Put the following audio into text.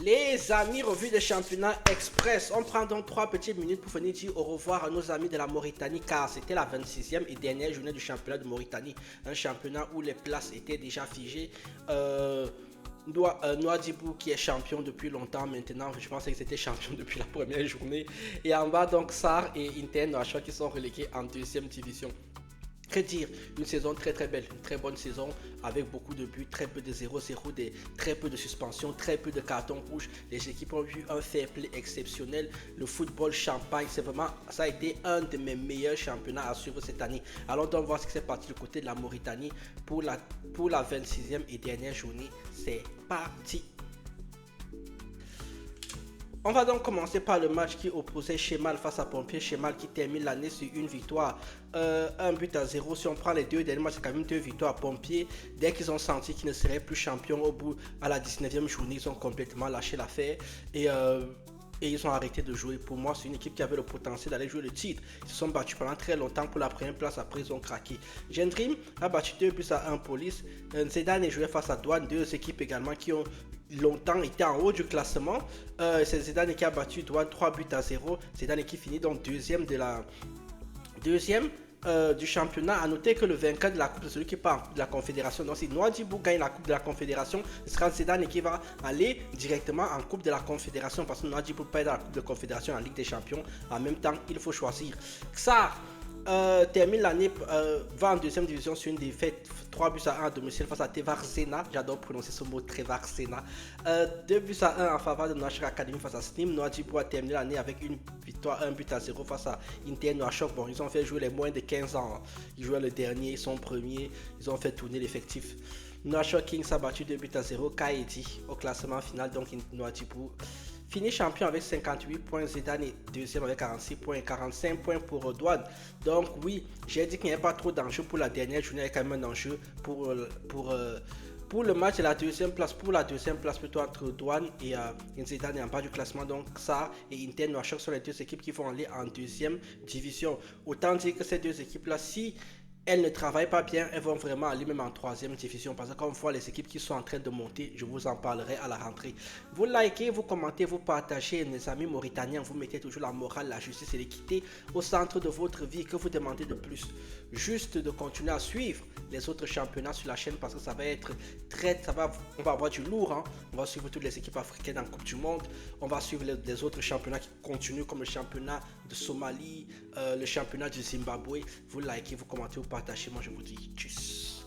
Les amis, revue des championnats express. On prend donc 3 petites minutes pour venir dire au revoir à nos amis de la Mauritanie car c'était la 26e et dernière journée du championnat de Mauritanie. Un championnat où les places étaient déjà figées. Nouadhibou qui est champion depuis longtemps maintenant, je pensais que c'était champion depuis la première journée. Et en bas donc SAR et Inter Nouakchott qui sont relégués en deuxième division. Que dire, une saison très très belle, une très bonne saison avec beaucoup de buts, très peu de 0-0, très peu de suspensions, très peu de cartons rouges. Les équipes ont eu un fair play exceptionnel. Le football champagne, c'est vraiment, ça a été un de mes meilleurs championnats à suivre cette année. Allons donc voir ce qui s'est passé du côté de la Mauritanie pour la 26e et dernière journée. C'est parti. On va donc commencer par le match qui opposait Chemal face à Pompier. Chemal qui termine l'année sur une victoire, 1 but à 0. Si on prend les deux derniers matchs, c'est quand même 2 victoires à Pompier. Dès qu'ils ont senti qu'ils ne seraient plus champions au bout, à la 19e journée, ils ont complètement lâché l'affaire. Et ils ont arrêté de jouer. Pour moi, c'est une équipe qui avait le potentiel d'aller jouer le titre. Ils se sont battus pendant très longtemps pour la première place. Après, ils ont craqué. Gendrim a battu 2 buts à 1 Police. Zidane est joué face à Douane. Deux équipes également qui ont longtemps été en haut du classement. C'est Zidane qui a battu Douane 3 buts à 0. Zidane qui finit donc deuxième du championnat. A noter que le vainqueur de la coupe, c'est celui qui part de la confédération. Donc si Nouadhibou gagne la coupe de la confédération, ce sera Zidane qui va aller directement en coupe de la confédération, parce que Nouadhibou perd dans la coupe de confédération en Ligue des Champions. En même temps, il faut choisir. Xar termine l'année, va en deuxième division sur une défaite 3 buts à 1 à domicile face à Tevar Sena. J'adore prononcer ce mot, Tevar Sena. 2 buts à 1 en faveur de Nouakchott Academy face à Slim. Nouadhibou a terminé l'année avec une victoire 1 but à 0 face à Inter Nouakchott. Bon, ils ont fait jouer les moins de 15 ans. Ils jouaient le dernier, ils sont premiers. Ils ont fait tourner l'effectif. Nouakchott Kings a battu 2 buts à 0. Kaedi au classement final, donc Nouadhibou fini champion avec 58 points, Zidane est deuxième avec 46 points et 45 points pour Douane. Donc oui, j'ai dit qu'il n'y avait pas trop d'enjeu pour la dernière journée, il y a quand même un enjeu pour le match de la deuxième place, plutôt entre Douane et Zidane est en bas du classement. Donc ça et Inter Nouakchott sont les deux équipes qui vont aller en deuxième division. Autant dire que ces deux équipes-là, si elles ne travaillent pas bien, elles vont vraiment aller même en troisième division, parce que quand on voit les équipes qui sont en train de monter, je vous en parlerai à la rentrée. Vous likez, vous commentez, vous partagez. Mes amis mauritaniens, vous mettez toujours la morale, la justice et l'équité au centre de votre vie. Que vous demandez de plus? Juste de continuer à suivre les autres championnats sur la chaîne, parce que ça va être on va avoir du lourd, hein. On va suivre toutes les équipes africaines en Coupe du Monde. On va suivre les autres championnats qui continuent, comme le championnat de Somalie, le championnat du Zimbabwe. Vous likez, vous commentez, vous partagez. Moi je vous dis tchuss.